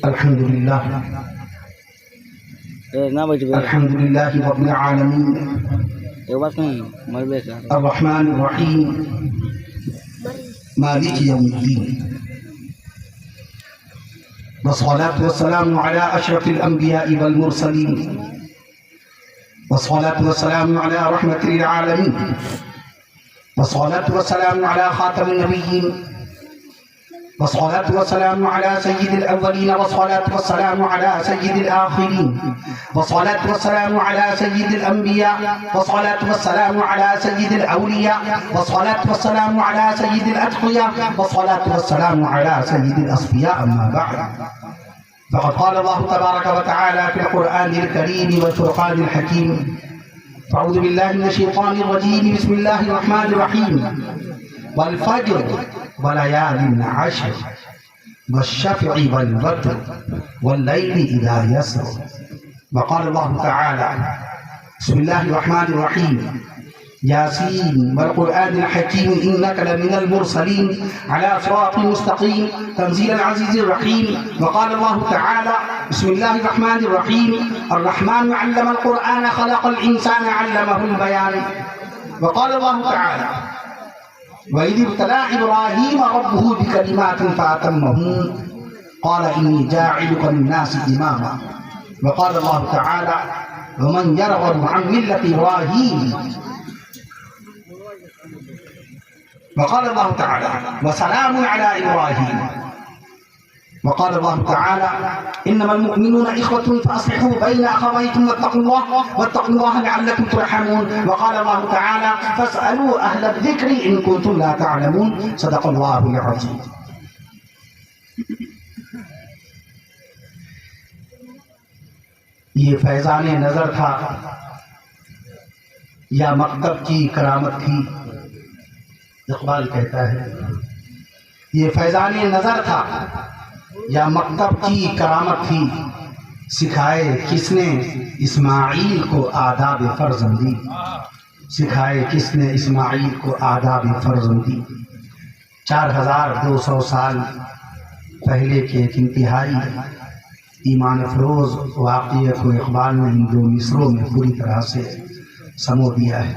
الحمد لله الحمد لله رب العالمين الرحمن الرحيم مالك يوم الدين والصلاة والسلام على أشرف الأنبياء والمرسلين والصلاة والسلام على رحمة للعالمين والصلاة والسلام على خاتم النبيين والصلاة والسلام على سيد الأولين والصلاة والسلام على سيد الآخرين والصلاة والسلام على سيد الأنبياء والصلاة والسلام على سيد الأولياء والصلاة والسلام على سيد الأتقياء والصلاة والسلام على سيد الأصفياء. أما بعد، فقد قال الله تبارك وتعالى في القرآن الكريم والفرقان الحكيم: فأعوذ بالله من الشيطان الرجيم، بسم الله الرحمن الرحيم، والفجر وليال عشر والشفع والوتر والليل إذا يسر. وقال الله تعالى: بسم الله الرحمن الرحيم، ياسين والقرآن الحكيم إنك لمن المرسلين على صراط مستقيم تنزيل العزيز الرحيم. وقال الله تعالى: بسم الله الرحمن الرحيم، الرحمن علم القرآن خلق الإنسان علمه البيان. وقال الله تعالى: وإذ ابتلى إبراهيم ربه بكلمات فأتمهن قال إني جاعلك للناس إماما. وقال الله تعالى: ومن يرغب عن ملة إبراهيم. وقال الله تعالى: وسلام على إبراهيم. وقال الله تعالى: إنما المؤمنون إخوة فأصلحوا بين أخويكم واتقوا الله لعلكم ترحمون. وقال الله تعالى: فاسألوا أهل الذكر إن كنتم لا تعلمون. صدق الله العظيم. یہ فیضان نظر تھا یا مکتب کی کرامت تھی؟ اقبال کہتا ہے یہ فیضان نظر تھا یا مکتب کی کرامت تھی، سکھائے کس نے اسماعیل کو آداب فرزندی، سکھائے کس نے اسماعیل کو آداب فرزندی. 4200 سال پہلے کے ایک انتہائی ایمان افروز واقعے کو اقبال نے ان دو مصروں میں پوری طرح سے سمو دیا ہے.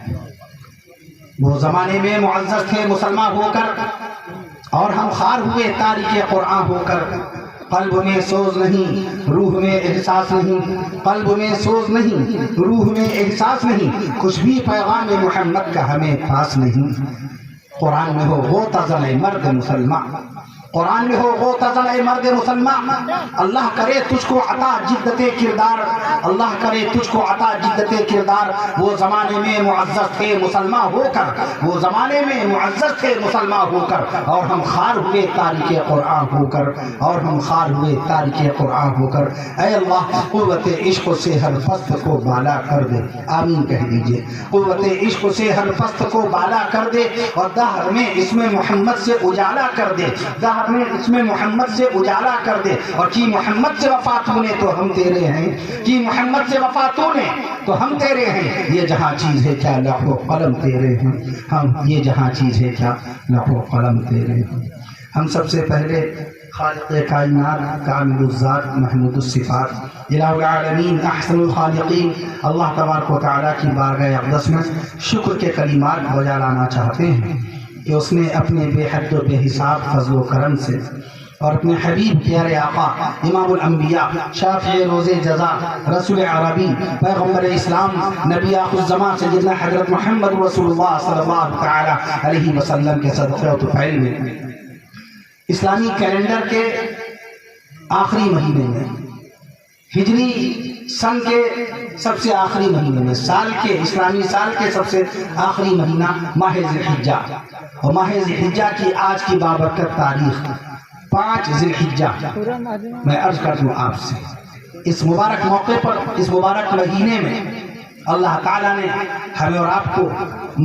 وہ زمانے میں معزز تھے مسلمان ہو کر، اور ہم خار ہوئے تاریخ قرآن ہو کر. قلب میں سوز نہیں، روح میں احساس نہیں، قلب میں سوز نہیں، روح میں احساس نہیں، کچھ بھی پیغام محمد کا ہمیں پاس نہیں. قرآن میں ہو غوطہ زن مرد مسلمان، قرآن میں ہو غوطہ زن مرد مسلمان. اللہ کرے تجھ کو عطا جدت کردار، اللہ کرے تجھ کو عطا جدت کردار. وہ زمانے میں معزز تھے مسلمان ہو کر، وہ زمانے میں معزز تھے مسلمان ہو کر، اور ہم خار ہوئے تاریخ قرآن ہو کر، اور ہم خار ہوئے تاریخ قرآن ہو کر. اے اللہ قوت عشق سے ہر پست کو بالا کر دے، آمین کہہ دیجئے. قوت عشق سے ہر پست کو بالا کر دے، اور دہر میں اسم محمد سے اجالا کر دے، دہر میں اسم محمد سے اجالا کر دے. اور کی محمد سے وفا تو نے تو ہم تیرے ہیں، کی محمد سے وفا تو نے تو ہم تیرے ہیں. یہ جہاں چیز ہے کیا لوح و قلم تیرے ہیں، ہم یہ جہاں چیز ہے کیا لوح و قلم تیرے ہیں. ہم سب سے پہلے خالق کائنات کامل الذات محمود الصفات الہ العالمین احسن الخالقین اللہ تبارک و تعالیٰ کی بارگاہ اقدس میں شکر کے کلمات بجا لانا چاہتے ہیں کہ اس نے اپنے بے حد و بے حساب فضل و کرم سے اور اپنے حبیب پیارے آقا امام الانبیاء شافع روز جزا رسول عربی پیغمبر اسلام نبی آخر الزمان سیدنا حضرت محمد رسول اللہ صلی اللہ تعالی علیہ وسلم کے صدقے و طفیل میں اسلامی کیلنڈر کے آخری مہینے میں، ہجری سن کے سب سے آخری مہینے میں، سال کے اسلامی سال کے سب سے آخری مہینہ ماہ ذی الحجہ، اور ماہ ذی الحجہ کی آج کی بابرکت تاریخ 5 ذی الحجہ میں عرض کر دوں آپ سے. اس مبارک موقع پر، اس مبارک مہینے میں اللہ تعالیٰ نے ہمیں اور آپ کو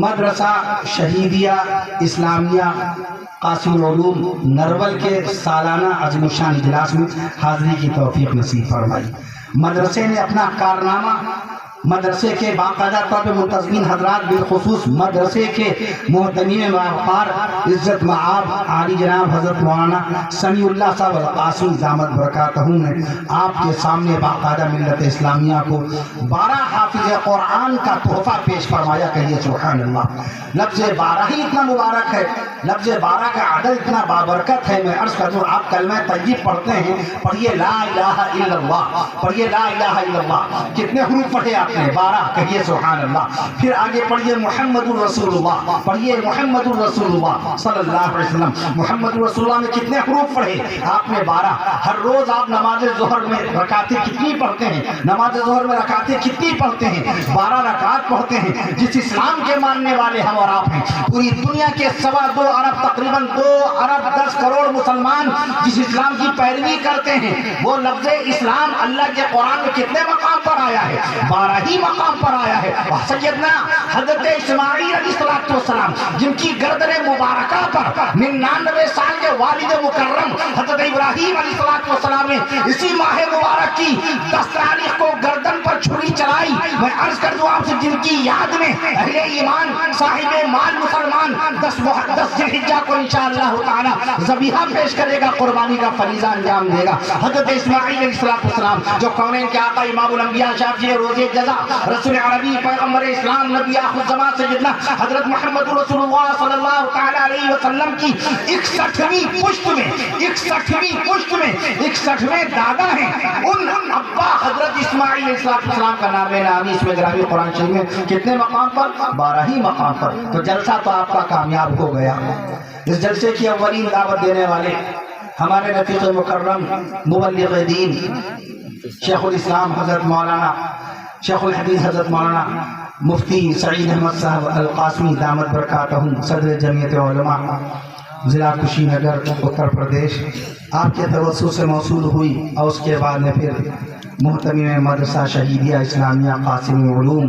مدرسہ شہیدیہ اسلامیہ قاسم العلوم نرول کے سالانہ عظیم الشان اجلاس میں حاضری کی توفیق نصیب فرمائی. مدرسے نے اپنا کارنامہ مدرسے کے باقاعدہ طور پر منتظمین حضرات، بالخصوص مدرسے کے محتمین وقار عزت معاب عالی جناب حضرت مولانا سمیع اللہ صاحب القاسمی دامت برکاتہم نے آپ کے سامنے باقاعدہ ملت اسلامیہ کو 12 حافظ قرآن کا تحفہ پیش فرمایا. کہیے سبحان اللہ. لفظ 12 ہی اتنا مبارک ہے، لفظ 12 کا عدد اتنا بابرکت ہے. میں عرض کرتا ہوں، آپ کلمہ طیب پڑھتے ہیں، پڑھیے لا الہ الا اللہ، پڑھیے لا الہ الا اللہ. کتنے حروف پڑھے آپ نے؟ 12. کہیے سبحان اللہ. پھر آگے پڑھیے محمد الرسول اللہ، پڑھیے محمد الرسول اللہ صلی اللہ علیہ وسلم. محمد الرسول اللہ میں کتنے حروف پڑھے آپ نے؟ 12. ہر روز آپ نماز ظہر میں رکعتیں کتنی پڑھتے ہیں؟ نماز ظہر میں رکعتیں کتنی پڑھتے ہیں؟ 12 رکعت پڑھتے ہیں. جس اسلام کے ماننے والے ہم اور آپ ہیں، پوری دنیا کے 2.25 ارب، تقریباً 2 ارب 10 کروڑ مسلمان جس اسلام کی پیروی کرتے ہیں، وہ لفظ اسلام اللہ کے قرآن میں کتنے مقام پر آیا ہے؟ 12 ہی مقام پر آیا ہے. سیدنا حضرت اسماعیل علیہ السلام جن کی گردن مبارکہ پر 99 سال کے والد مکرم حضرت ابراہیم علیہ السلام نے اسی ماہ مبارک کی 10 تاریخ کو گردن پر چھری چلائی. میں عرض کر دوں آپ سے، جن کی یاد میں اہل ایمان صاحب مال مسلمان 10 ذی الحجہ کو انشاءاللہ تعالی ذبیحہ پیش کرے گا، قربانی کا فریضہ انجام دے گا. حضرت اسماعیل علیہ السلام جو کونین کے آقا امام الانبیاء شافی روز جزا رسول عربی پیغمبر اسلام نبی آخر الزمان سیدنا حضرت محمد رسول اللہ صلی اللہ تعالی علیہ وسلم کی 61ویں پشت میں 61ویں دادا ہیں. ان ابا حضرت اسماعیل علیہ السلام کا نام نامی اس میں گرامی قرآن شریف میں کتنے مقام پر؟ 12 ہی مقام پر. تو جلسہ تو آپ کا کامیاب ہو گیا. اس جلسے کی اولین دعوت دینے والے ہمارے رفیق مکرم مبلغ دین شیخ الاسلام حضرت مولانا شیخ الحدیث حضرت مولانا مفتی سعید احمد صاحب القاسمی دامت برکاتہم، صدر جمعیت علماء ضلع کشی نگر اتر پردیش. آپ کے توسط سے موصول ہوئی اور اس کے بعد میں پھر محتمین مدرسہ شہیدیہ اسلامیہ قاسمی علوم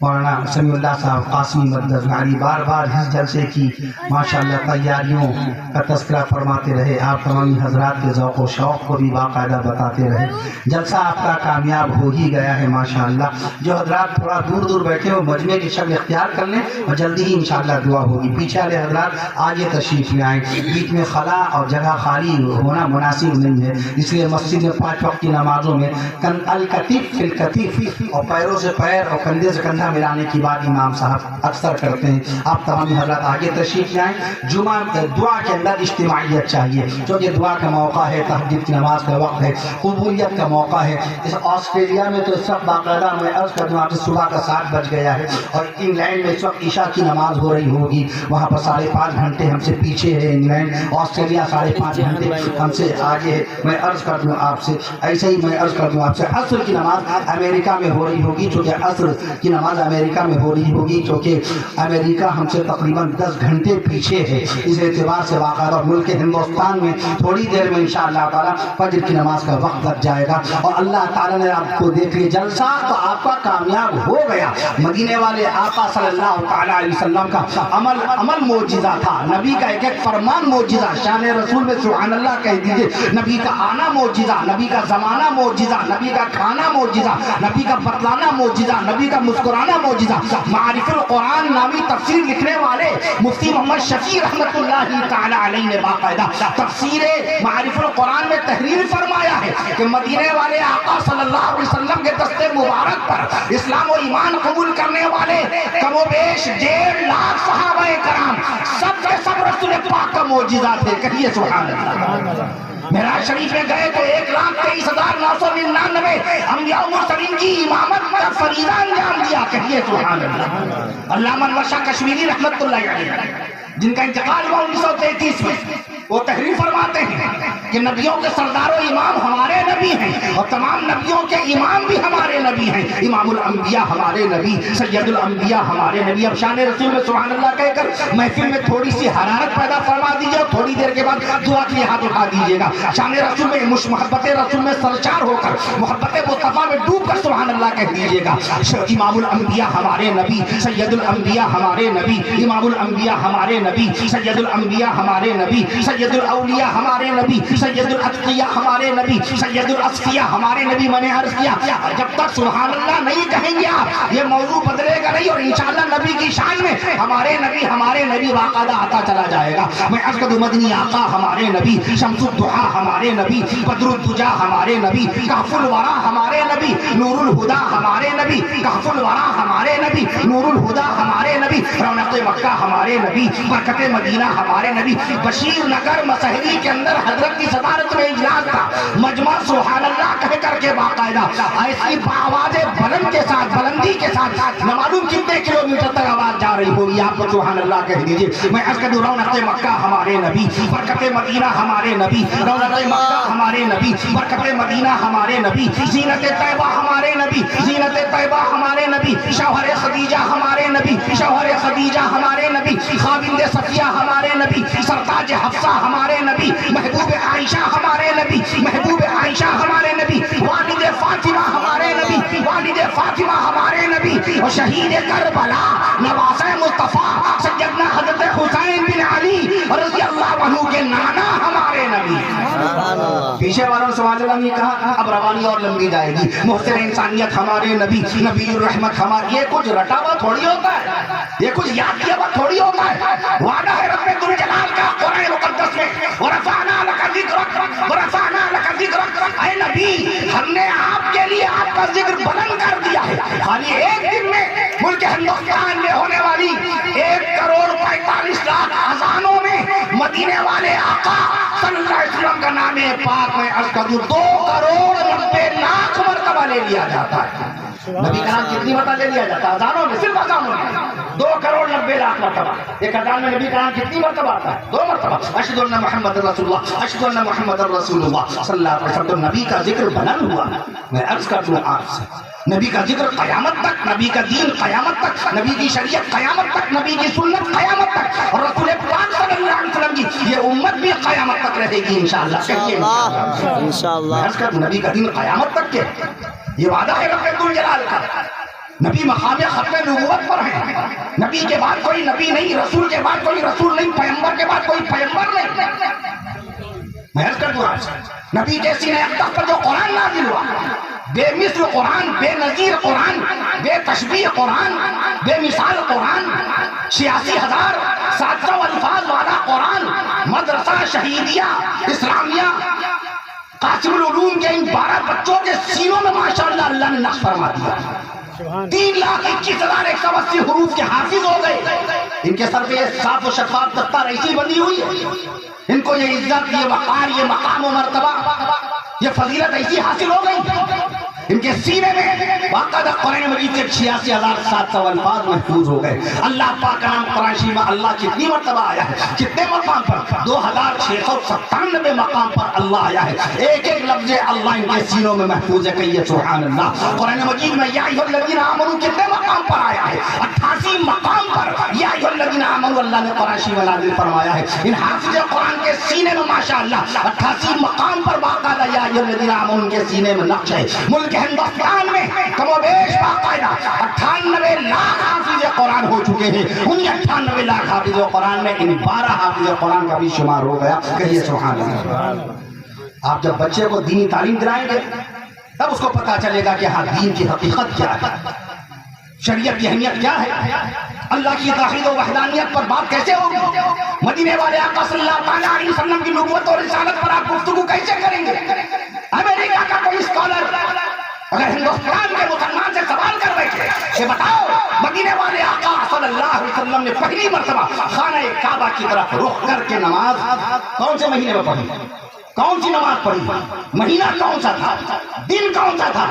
مولانا سمیع اللہ صاحب قاسمی مدد ناری بار بار اس جلسے کی ماشاءاللہ تیاریوں کا تذکرہ فرماتے رہے. آپ تمامی حضرات کے ذوق و شوق کو بھی باقاعدہ بتاتے رہے. جلسہ آپ کا کامیاب ہو ہی گیا ہے ماشاءاللہ. جو حضرات تھوڑا دور دور بیٹھے ہو مجمع کی شکل اختیار کر لیں اور جلدی ہی انشاءاللہ دعا ہوگی. پیچھے والے حضرات آگے تشریف لے آئیں. بیچ میں خلا اور جگہ خالی ہونا مناسب نہیں ہے، اس لیے مسجد میں 5 وقت کی نمازوں میں الکتف فی الکتف اور پیروں سے پیر اور کندھے سے کندھا ملانے کی بات امام صاحب اکثر کرتے ہیں. آپ تمام حضرات آگے تشریف لائیں. جمعہ دعا کے اندر اجتماعیت چاہیے، کیونکہ دعا کا موقع ہے، تہجد کی نماز کا وقت ہے، قبولیت کا موقع ہے. اس آسٹریلیا میں تو اس وقت باقاعدہ میں عرض کر دوں آپ سے صبح کا 7 بج گیا ہے اور انگلینڈ میں اس وقت عشاء کی نماز ہو رہی ہوگی. وہاں پر 5.5 گھنٹے ہم سے پیچھے ہے انگلینڈ. آسٹریلیا 5.5 گھنٹے ہم سے آگے ہے. میں عرض کر دوں آپ سے، ایسے ہی میں عرض کر دوں آپ سے، عصر کی نماز امریکہ میں ہو رہی ہوگی، چونکہ عصر کی نماز امریکہ میں ہو رہی ہوگی، کیونکہ امریکہ ہم سے تقریباً 10 گھنٹے پیچھے ہے. اس اعتبار سے باقاعدہ ملک ہندوستان میں تھوڑی دیر میں انشاءاللہ تعالیٰ فجر کی نماز کا وقت لگ جائے گا. اور اللہ تعالیٰ نے آپ کو دیکھ لیا جلسہ تو آپ کا کامیاب ہو گیا. مدینے والے آقا صلی اللہ تعالیٰ علیہ وسلم کا عمل معجزہ تھا، نبی کا ایک فرمان معجزہ. شان رسول میں سبحان اللہ کہہ دیجئے. نبی کا آنا معجزہ، نبی کا زمانہ معجزہ، نبی کا کھانا معجزہ، نبی کا بتلانا معجزہ، نبی کا مسکرانا معجزہ. معارف القرآن نامی تفسیر لکھنے والے مفتی محمد شفیع رحمت اللہ تعالی علیہ نے باقاعدہ تفسیر معارف القرآن میں تحریر فرمایا ہے کہ مدینے والے آقا صلی اللہ علیہ وسلم کے دستے مبارک پر اسلام و ایمان قبول کرنے والے کم و بیش 1.5 لاکھ صحابہ کرام سب کے سب رسول پاک کا معجزہ تھے. کہیے سبحان اللہ. معراج شریف میں گئے تو 1,23,999 انبیاء و مرسلین کی امامت کا فریضہ انجام دیا. کہیے سبحان اللہ. علامہ انور شاہ کشمیری رحمت اللہ علیہ جن کا انتقال ہوا 1933 میں، وہ تحریر فرماتے ہیں کہ نبیوں کے سردار و امام ہمارے نبی ہیں اور تمام نبیوں کے امام بھی ہمارے نبی ہیں. امام الانبیاء ہمارے نبی، سید الانبیاء ہمارے نبی. اب شان رسول میں سبحان اللہ کہہ کر محفل میں تھوڑی سی حرارت پیدا فرما دیجیے اور تھوڑی دیر کے بعد دعا کے لیے ہاتھ اٹھا دیجیے گا. شان رسول میں محبت رسول میں سرشار ہو کر محبت مصطفیٰ میں ڈوب کر سبحان اللہ کہہ دیجیے گا. امام الانبیاء ہمارے نبی، سید الانبیاء ہمارے نبی، امام الانبیاء ہمارے نبی، سید الانبیاء ہمارے نبی، سید الاولیاء ہمارے نبی، سید الاتقیاء ہمارے نبی، سید الاسقیاء ہمارے نبی. میں نے عرض کیا جب تک سبحان اللہ نہیں کہیں گے آپ یہ موضوع بدلے گا نہیں، اور انشاءاللہ نبی کی شان میں ہمارے نبی باقاعدہ آتا چلا جائے گا. میں اسقد مدنی آقا ہمارے نبی، شمس الضحیٰ ہمارے نبی، بدر الدجا ہمارے نبی، کہف الورا ہمارے نبی، نور الہدا ہمارے نبی، کہف الورا ہمارے نبی، نور الہدا ہمارے نبی، رونق مکہ ہمارے نبی، برکت مدینہ ہمارے نبی. بشیر نگر مسہری کے اندر حضرت کی صدارت میں اجلاس تھا، مجمع سبحان اللہ کہہ کر کے باقاعدہ ایسی آواز بلند کے ساتھ، بلندی کے ساتھ، نہ معلوم کتنے کلومیٹر تک آواز جا رہی ہوگی، آپ کو سبحان اللہ کہہ دیجئے. میں عرض کر دوں رونق مکہ ہمارے نبی، برکت مدینہ ہمارے نبی، رونق مکہ ہمارے نبی، برکت مدینہ ہمارے نبی، زینت طیبہ ہمارے نبی، زینت طیبہ ہمارے نبی، شوہر خدیجہ ہمارے نبی، شوہر خدیجہ ہمارے نبی، خاوند صفیہ ہمارے نبی، سرتاج حفصہ ہمارے نبی، محبوب عائشہ ہمارے نبی، محبوب عائشہ ہمارے نبی، والد فاطمہ ہمارے نبی، والد فاطمہ ہمارے نبی، اور شہید کربلا نواسہ مصطفیٰ سیدنا حضرت حسین بن علی رضی اللہ عنہ کے نانا ہمارے نبی. پیچھے والوں نے سبحان اللہ نے کہا اب روانی اور لمبی جائے گی. محسن انسانیت ہمارے نبی، نبی الرحمت ہمارے. یہ کچھ رٹا ہوا تھوڑی ہوتا ہے، یہ کچھ یاد کیا ہوا تھوڑی ہوتا ہے. وعدہ ہے رب ذوالجلال کا قرآن مقدس میں وَرَفَعْنَا لَكَ ذِكْرَكَ وَرَفَعْنَا لَكَ ذِكْرَكَ. اے نبی ہم نے آپ کے لیے آپ کا ذکر بلند کر دیا ہے. خالی ایک دن میں ملک ہندوستان میں ہونے والی 1,45,00,000 اذانوں میں مدینے والے آقا صلی اللہ علیہ وسلم کا نام پاک میں عرض کر دوں 2,90,00,000 مرتبہ لے لیا جاتا ہے. نبی کا نام کتنی مرتبہ لے لیا جاتا ہے اذانوں میں؟ صرف اذانوں میں 2,90,00,000 مرتبہ. ایک اذان میں نبی کا نام کتنی مرتبہ آتا ہے؟ 2 مرتبہ. اشہد ان محمد رسول اللہ، اشہد ان محمد رسول اللہ صلی اللہ علیہ وسلم. نبی کا ذکر بلند ہوا. میں عرض کر دوں آپ سے نبی کا ذکر قیامت تک، نبی کا دین قیامت تک، نبی کی شریعت قیامت تک، نبی کی سنت قیامت تک، اور رسول پاک صلی اللہ علیہ وسلم کی یہ امت بھی قیامت تک رہے گی انشاءاللہ. انشاءاللہ عرض کر نبی کا دین قیامت تک کے یہ وعدہ ہے رب ذوالجلال کا. نبی مقام ختم نبوت پر ہے. نبی کے بعد کوئی نبی نہیں، رسول کے بعد کوئی رسول نہیں، پیغمبر کے بعد کوئی پیغمبر نہیں. میں عرض کر دوں نبی کے سینے اقدس پر جو قرآن نازل ہوا، بے مثل قرآن، بے نظیر قرآن، بے تشبیہ قرآن، بے مثال قرآن، 86,700 الفاظ والا قرآن، مدرسہ شہیدیہ اسلامیہ قاسم العلوم کے ان 12 بچوں کے سینوں میں ماشاءاللہ اللہ نے نقش فرما دیا. 3,21,180 حروف کے حافظ ہو گئے. ان کے سر پہ یہ صاف و شفاف دستار ایسی بندی ہوئی، ان کو یہ عزت، یہ وقار، یہ مقام و مرتبہ، یہ فضیلت ایسی حاصل ہو گئی. ان کے سینے میں باقاعدہ قرآن مجید کے 86,700 الفاظ محفوظ ہو گئے. اللہ پاک کا نام قرآن شریف میں اللہ کتنی مرتبہ آیا ہے، کتنے مقام پر؟ 2,697 مقام پر اللہ آیا ہے. ایک ایک لفظ اللہ ان کے سینوں میں محفوظ ہے. کہیے سبحان اللہ. قرآن مجید میں یا ایھا الذین آمنوا کتنے مقام پر آیا ہے؟ 88 مقام پر یا ایھا الذین آمنوا اللہ نے قرآن شریف میں نازل فرمایا ہے. ان حافظ قرآن کے سینے میں ماشاءاللہ 88 مقام پر باقاعدہ یا ایھا الذین آمنوا ان کے سینے میں نقش ہے. ملک ہندوستان میں کم و بیش باقاعدہ 98 لاکھ حافظ قرآن ہو چکے ہیں. انہی 98 لاکھ حافظ قرآن میں ان 12 حافظ قرآن کا بھی شمار ہو گیا. کہیے سبحان اللہ. آپ جب بچے کو دینی تعلیم دلائیں گے تب اس کو پتا چلے گا کہ ہاں دین کی حقیقت کیا ہے، شریعت کی اہمیت کیا ہے، اللہ کی توحید و وحدانیت پر بات کیسے ہوگی، مدینے والے آقا صلی اللہ علیہ وسلم کی نبوت اور رسالت پر آپ گفتگو کیسے کریں گے. امریکہ کا کوئی اسکالر اگر ہندوستان کے مسلمان سے سوال کر بیٹھے کہ بتاؤ مدینے والے آقا صلی اللہ علیہ وسلم نے پہلی مرتبہ خانہ کعبہ کی طرف رخ کر کے نماز کون سے مہینے میں پڑھی، کون سی نماز پڑھی، مہینہ کون سا تھا، دن کون سا تھا،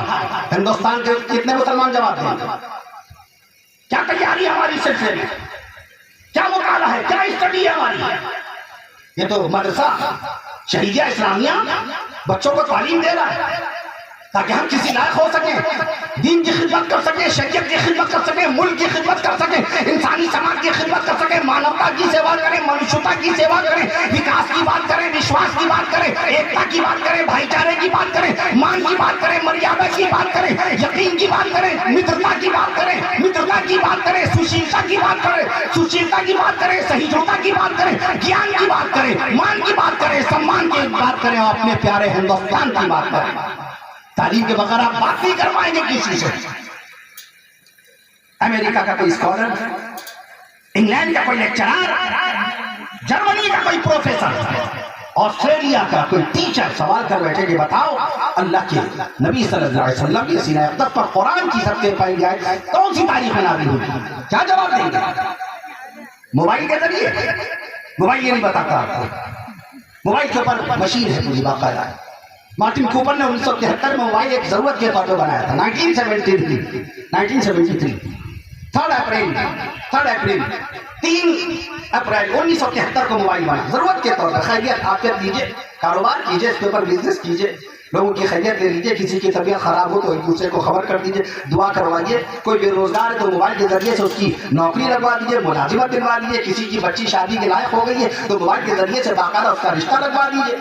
ہندوستان کے کتنے مسلمان جواب دیں؟ کیا تیاری ہماری سلسلے میں، کیا مطالعہ ہے، کیا اسٹڈی ہے ہماری؟ یہ تو مدرسہ شہیدیہ اسلامیہ بچوں کو تعلیم دے رہا ہے تاکہ ہم کسی لائق ہو سکیں، دین کی خدمت کر سکیں، شریعت کی خدمت کر سکیں، ملک کی خدمت کر سکیں، انسانی سماج کی خدمت کر سکیں، مانوتا کی سیوا کریں، منشتا کی سیوا کریں، وکاس کی بات کریں، وشواس کی بات کریں، ایکتا کی بات کریں، بھائی چارے کی بات کریں، مان کی بات کریں، مریادہ کی بات کریں، یقین کی بات کریں، مترتا کی بات کریں، مترتا کی بات کریں، سشیلتا کی بات کریں، سشیلتا کی بات کریں، سہیجوتا کی بات کریں، گیان کی بات کریں، مان کی بات کریں، سمان کی بات کریں، اور اپنے پیارے ہندوستان کی بات کریں. تعلیم کے بغیر آپ بات نہیں کر پائیں گے کسی سے. امریکہ کا کوئی اسکالر، انگلینڈ کا کوئی لیکچرر، جرمنی کا کوئی پروفیسر، آسٹریلیا کا کوئی ٹیچر سوال کر بیٹھے کہ بتاؤ اللہ کے نبی صلی اللہ علیہ وسلم کے سینہ اقدس پر قرآن کی سب سے پہلی آیت کون سی تاریخ میں نازل ہوئی؟ کیا جواب دیں گے؟ موبائل کے ذریعے؟ موبائل یہ نہیں بتاتا آپ کو. موبائل کے اوپر مشین ہے پوری باقاعدہ. مارٹن کوپر نے 1973 میں موبائل ایک ضرورت کے طور پہ بنایا تھا. 1973 3 اپریل 1973 کو موبائل بنا ضرورت کے طور پر. خیریت آفیت لیجیے، کاروبار کیجیے، اس کے اوپر بزنس کیجیے، لوگوں کی خیریت لے لیجیے. کسی کی طبیعت خراب ہو تو ایک دوسرے کو خبر کر دیجیے، دعا کروائیے. کوئی بے روزگار ہے تو موبائل کے ذریعے سے اس کی نوکری لگوا دیجیے، ملازمت دلوا دیجیے. کسی کی بچی شادی کے لائق ہو گئی ہے تو موبائل کے ذریعے سے باقاعدہ اس کا رشتہ لگوا دیجیے.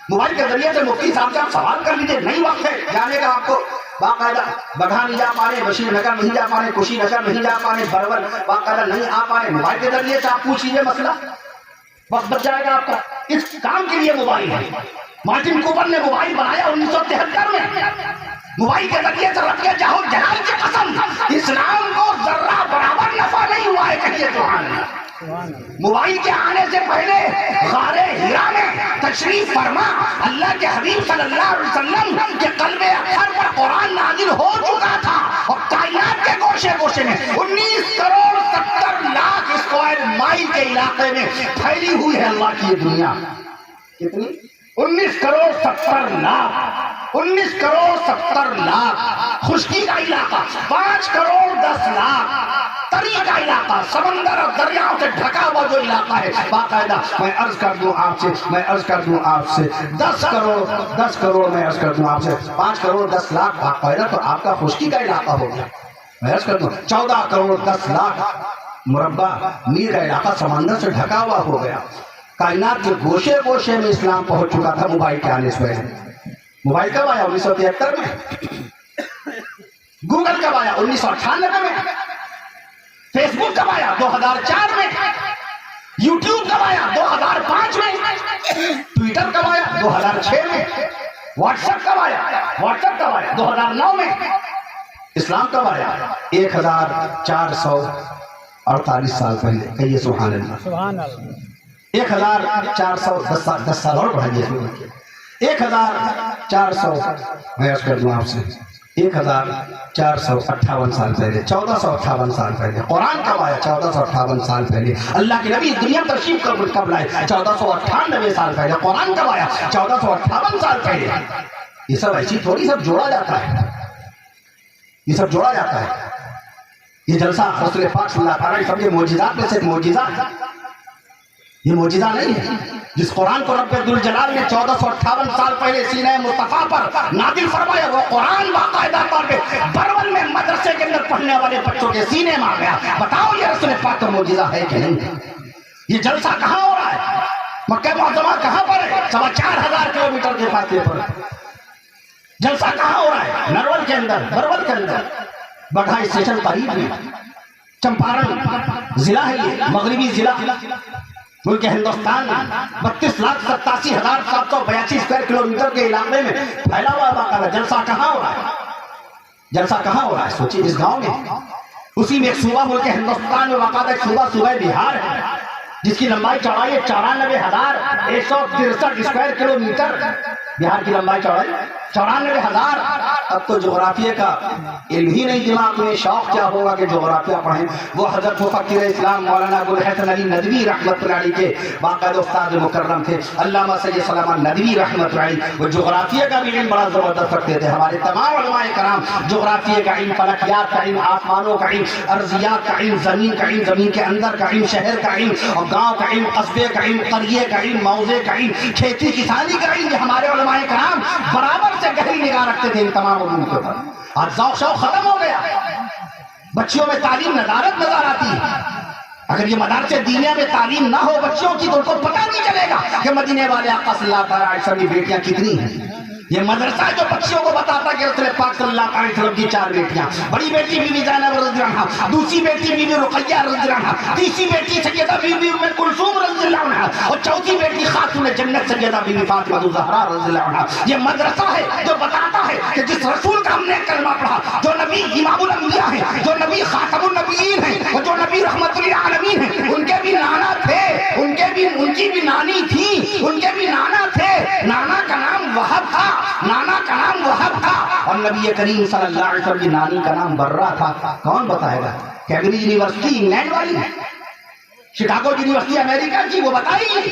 موبائل کے ذریعے سے مفتی صاحب سے آپ سوال کر لیجیے. نہیں وقت ہے جانے کا آپ کو، باقاعدہ بگھا نہیں جا پا رہے، بشیر نگر نہیں جا پا رہے، کشی نگر نہیں جا پا رہے، برول باقاعدہ نہیں آ پا رہے، موبائل کے ذریعے سے آپ پوچھ لیجیے مسئلہ، وقت بچ جائے گا آپ کا. اس کام کے لیے موبائل ہے. مارٹن کوپر نے موبائل بنایا 1973 میں. موبائل کے ذریعے سے رب کے جاؤ جلال کی قسم اسلام کو ذرہ برابر نفع نہیں ہوا ہے. کہیے سبحان اللہ. موبائل کے آنے سے پہلے غار ہرا میں تشریف فرما اللہ کے حبیب صلی اللہ علیہ وسلم کے قلب اطہر پر قرآن نازل ہو چکا تھا، اور کائنات کے گوشے گوشے میں 19 کروڑ 70 لاکھ اسکوائر مائل کے علاقے میں پھیلی ہوئی ہے اللہ کی یہ دنیا. کتنی؟ 19 کروڑ 70 لاکھ. 19 کروڑ 70 لاکھ. خشکی کا علاقہ 5 کروڑ 10 لاکھ. تری کا علاقہ، سمندر اور دریاؤں سے ڈھکا ہوا جو علاقہ ہے باقاعدہ. میں عرض کر دوں آپ سے 10 کروڑ میں عرض کر دوں آپ سے 5 کروڑ 10 لاکھ باقاعدہ تو آپ کا خشکی کا علاقہ ہو گیا. میں عرض کر دوں 14 کروڑ 10 لاکھ مربع میل کا علاقہ سمندر سے ڈھکا ہوا ہو گیا. کائنات کے گوشے گوشے میں اسلام پہنچ چکا تھا موبائل کے آنے سے پہلے. موبائل کب آیا؟ 1973 میں. گوگل کب آیا؟ 1998 میں. فیس بک کب آیا؟ 2004 میں. یوٹیوب کب آیا؟ 2005 میں. ٹویٹر کب آیا؟ 2006 میں. واٹس ایپ کب آیا؟ 2009 میں. اسلام کب آیا؟ 1448 سال پہلے. کہیے سبحان اللہ. 1410 سال اور بڑھائیے. 1400 میں عرض کر دوں آپ سے 1458 سال پہلے، 1458 سال پہلے. قرآن کب آیا؟ 1458 سال پہلے. اللہ کے نبی دنیا تشریف کب لائے؟ 1498 سال پہلے. قرآن کب آیا؟ 1458 سال پہلے. یہ سب ایسی تھوڑی سب جوڑا جاتا ہے. یہ جلسہ رسول پاک صلی اللہ علیہ وسلم کے معجزات میں سے معجزہ، یہ معجزہ نہیں ہے. جس قرآن کو رب ذوالجلال نے 1458 سال پہلے سینہ مصطفیٰ پر نازل فرمایا، وہ قرآن باقاعدہ طور پہ برول میں مدرسے کے اندر پڑھنے والے بچوں کے سینے میں آ گیا. بتاؤ یہ رسول پاک کا معجزہ ہے کہ نہیں؟ یہ جلسہ کہاں ہو رہا ہے؟ مکہ معظمہ کہاں پر ہے؟ 4,500 کلومیٹر کے فاصلے پر. جلسہ کہاں ہو رہا ہے؟ نرول کے اندر، برول کے اندر. بگھا اسٹیشن قریب میں. چمپارن ضلع ہے یہ، مغربی ضلع ملک ہندوستان میں 32,87,782 اسکوائر کلومیٹر کے علاقے میں پھیلا ہوا باقاعدہ. جلسہ کہاں ہو رہا ہے؟ سوچیے اس گاؤں میں. اسی میں ایک صوبہ ملک ہندوستان میں باقاعدہ ایک صوبہ بہار ہے، جس کی لمبائی چوڑائی 94,163 اسکوائر کلومیٹر. بہار کی لمبائی چوڑائی 94,000. اب تو جغرافیہ کا علم ہی نہیں دماغ میں، شوق کیا ہوگا کہ جغرافیہ پڑھیں. وہ حضرت مفکر اسلام مولانا ابوالحسن علی ندوی رحمۃ اللہ علیہ کے باقاعدہ استاد مکرم تھے، علامہ سید سلیمان ندوی رحمۃ اللہ علیہ. وہ جغرافیہ کا بھی علم بڑا زبردست رکھتے تھے. ہمارے تمام علماء کرام جغرافیہ کا علم، فلکیات کا علم، آسمانوں کا علم، ارضیات کا علم، زمین کا علم، زمین کے اندر کا علم، شہر کا علم، اور گاؤں کا علم، قصبے کا علم، قریے کا علم، موضع کا علم، کھیتی کسانی کا علم. ہمارے علماء کرام برابر سے گہری نگاہ رکھتے تھے ان تمام علوم کے اوپر. آج ذوق شوق ختم ہو گیا. بچیوں میں تعلیم ندارت نظر آتی ہے. اگر یہ مدارس دینیہ میں تعلیم نہ ہو بچوں کی تو ان کو پتہ نہیں چلے گا کہ مدینے والے آقا صلی اللہ علیہ وسلم کی بیٹیاں کتنی ہیں. یہ مدرسہ جو بچیوں کو بتاتا کہ رسول پاک صلی اللہ علیہ وسلم کی 4 بیٹیاں، بڑی بیٹی بی بی زینب رضی اللہ عنہا، دوسری بیٹی بی بی رقیہ رضی اللہ عنہا، تیسری بیٹی سیدہ بی بی ام کلثوم رضی اللہ عنہا، اور چوتھی بیٹی خاتون جنت سیدہ بی بی فاطمہ الزہرا رضی اللہ عنہا۔ یہ مدرسہ ہے جو بتاتا ہے کہ جس رسول کا ہم نے کلمہ پڑھا، جو نبی امام الانبیاء ہیں، جو نبی خاتم النبیین ہیں، اور جو نبی رحمت للعالمین ہیں، ان کے بھی نانا تھے، ان کی بھی نانی تھی، ان کے بھی نانا تھے، نانا کا نام وہب تھا، نانا کا نام وہب تھا، اور نبی کریم صلی اللہ علیہ وسلم کی نانی کا نام برہ تھا۔ کون بتائے گا؟ کیمبرج یونیورسٹی انگلینڈ والی ہے، شکاگو یونیورسٹی امریکہ کی، وہ بتائے گی؟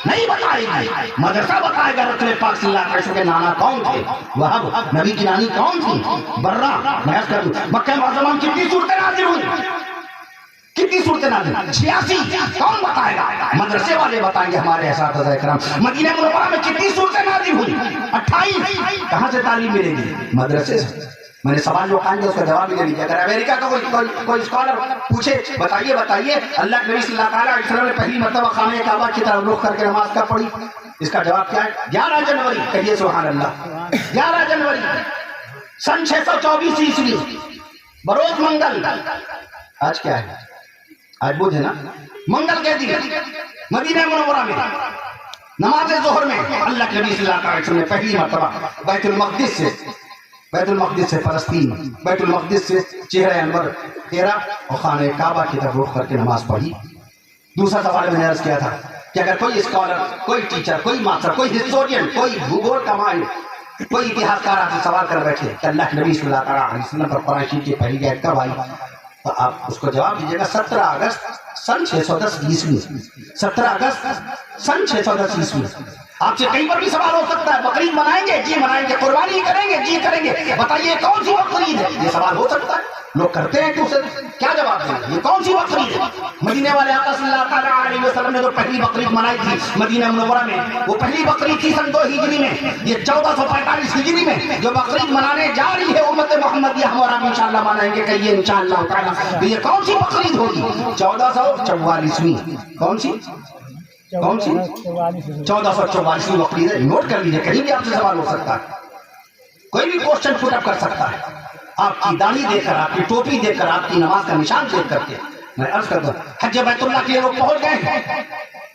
نہیں بتائے گی۔ مدرسہ بتائے گا رسول پاک صلی اللہ علیہ وسلم کے نانا کون تھے، وہب، نبی کی نانی کون تھی، برہ۔ میں عرض کر دوں مکہ معظمہ میں کتنی صورتیں نازل ہوئی، کتنی صورتیں نازل؟ 86۔ کون بتائے گا؟ مدرسے والے بتائیں گے، ہمارے اساتذہ کرام۔ مدینہ منورہ میں کتنی صورتیں نازل ہوئی؟ 28۔ کہاں سے تعلیم ملے گی؟ مدرسے سے۔ میں نے سوال جو کہیں گے اس کا جواب بھی دے دیجیے۔ اگر امریکہ کا کوئی اسکالر پوچھے بتائیے اللہ کے نبی صلی اللہ علیہ وسلم نے پہلی مرتبہ خانہ کعبہ کی طرف رخ کر کے نماز کب پڑھی، اس کا جواب کیا ہے؟ 11 جنوری۔ کہیے سبحان اللہ۔ 11 جنوری سن 624 عیسوی، بروز منگل۔ آج کیا ہے؟ آج بدھ ہے نا، منگل کے دن مدینہ منورہ میں نماز ظہر میں اللہ کے نبی صلی اللہ علیہ وسلم نے پہلی مرتبہ بیت المقدس سے فلسطین، بیت المقدس سے چہرہ انور تیرا اور خانہ کعبہ کی طرف رخ کر کے نماز پڑھی۔ دوسرا سوال میں نے عرض کیا تھا کہ اگر کوئی اسکالر، کوئی ٹیچر، کوئی ماسٹر، کوئی ہسٹورین، کوئی بھگول کا ماہر، کوئی اتہاسکار آپ سے سوال کر بیٹھے کہ اللہ کے نبی صلی اللہ علیہ وسلم پر قرآن شریف کی پہلی آیت کب آئی، تو آپ اس کو جواب دیجیے گا 17 اگست سن 610 عیسوی۔ 17 اگست سن 610 عیسوی۔ آپ سے کئی بار بھی سوال ہو سکتا ہے، بقرعید منائیں گے؟ جی منائیں گے۔ قربانی کریں گے؟ جی کریں گے۔ بتائیے کون سی بقرعید ہے؟ یہ سوال ہو سکتا ہے، لوگ کرتے ہیں، تو کیا جواب دیں گے؟ یہ کون سی بقرعید ہے؟ مدینے والے آقا صلی اللہ علیہ وسلم نے جو پہلی بقرعید منائی تھی مدینہ منورہ میں، وہ پہلی بقرعید تھی سن 2 ہجری میں۔ یہ 1445 ہجری میں جو بقرعید منانے جا رہی ہے امت محمدیہ، ہم اور آپ انشاءاللہ منائیں گے۔ کہیے انشاءاللہ تعالی یہ کون سی بقرعید ہوگی؟ 1444ویں۔ کون سی 1444ویں بقرعید ہے، نوٹ کر لیجیے، کہیں بھی آپ سے سوال ہو سکتا ہے، کوئی بھی کوشچن پٹ اپ کر سکتا ہے، آپ کی داڑھی دیکھ کر، آپ کی ٹوپی دیکھ کر، آپ کی نماز کا نشان دیکھ کر کے۔ میں عرض کرتا ہوں حج بیت اللہ کے لوگ پہنچ گئے ہیں،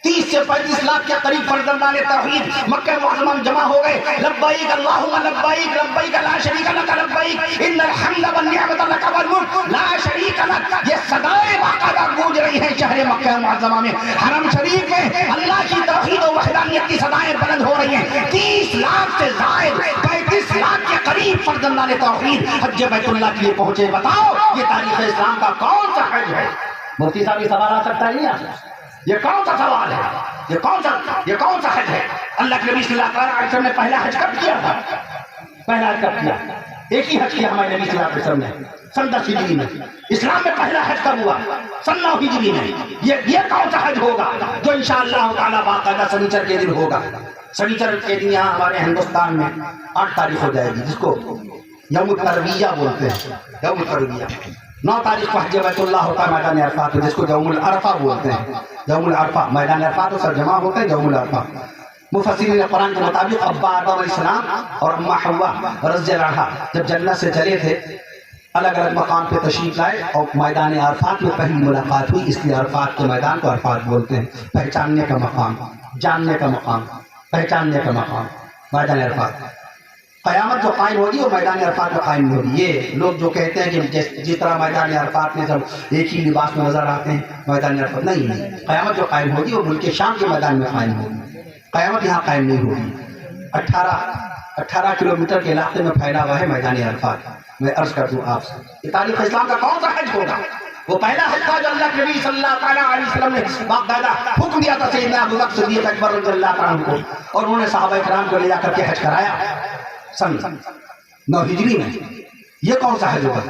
30 سے 35 لاکھ کے قریب فرزندان توحید مکہ معظمہ میں جمع ہو گئے۔ لبیک اللہم لبیک، لبیک لا شریک لک لبیک، ان الحمد والنعمت لک والملک لا شریک لک۔ یہ صدائیں باقاعدہ گونج رہی ہیں شہر مکہ معظمہ میں، حرم شریف میں اللہ کی توحید و وحدانیت کی صدائیں بلند ہو رہی ہیں۔ 30 لاکھ سے زائد، 35 لاکھ کے قریب فرزندان توحید حج بیت اللہ کے لیے پہنچے۔ بتاؤ یہ تاریخ اسلام کا کون سا حج ہے؟ مفتی صاحب یہ سوال آ سکتا ہے نہیں آ سکتا؟ یہ کون سا سوال ہے؟ یہ کون سا حج ہے؟ اللہ کے نبی صلی اللہ علیہ وسلم نے پہلا حج کب کیا تھا؟ پہلا حج کب کیا؟ ایک ہی حج کیا ہمارے نبی صلی اللہ علیہ وسلم نے، سن 10 ہجری میں۔ اسلام میں پہلا حج کب ہوا؟ سن 9 ہجری میں۔ یہ کون سا حج ہوگا جو انشاءاللہ تعالیٰ باقاعدہ سنیچر کے دن ہوگا؟ سنیچر کے دن یہاں ہمارے ہندوستان میں 8 تاریخ ہو جائے گی، جس کو یوم الترویہ بولتے ہیں، یوم الترویہ۔ 9 تاریخ کو حج بیت اللہ ہوتا ہے میدان عرفات، جس کو یوم العرفہ بولتے ہیں، یوم العرفہ۔ میدان عرفات سب جمع ہوتے ہیں یوم العرفہ۔ مفسرین قرآن کے مطابق ابا آدم علیہ السلام اور اماں حوا رضی اللہ عنہا جب جنت سے چلے تھے، الگ الگ مقام پہ تشریف لائے اور میدان عرفات میں پہلی ملاقات ہوئی، اس لیے عرفات کے میدان کو عرفات بولتے ہیں، پہچاننے کا مقام، جاننے کا مقام، پہچاننے کا مقام، میدان عرفات۔ قیامت جو قائم ہوگی وہ میدان عرفات میں قائم ہوگی۔ یہ لوگ جو کہتے ہیں کہ جس طرح میدان عرفات میں سب ایک ہی لباس میں نظر آتے ہیں میدان عرفات، نہیں، قیامت جو قائم ہوگی وہ ملک شام کے میدان میں قائم ہوگی، قیامت یہاں قائم نہیں ہوگی۔ 18 کلومیٹر کے علاقے میں پھیلا ہوا ہے میدان عرفات۔ میں عرض کر دوں آپ سے یہ تاریخ اسلام کا کون سا حج ہوگا؟ وہ پہلا حج تھا جو اللہ کے نبی صلی اللہ علیہ وسلم نے باقاعدہ حکم دیا تھا سیدنا ابوبکر صدیق اکبر رضی اللہ عنہ کو، اور انہوں نے صحابہ کرام کو لے جا کر کے حج کرایا سن 9 ہجری میں۔ یہ کون سا حج ہوگا؟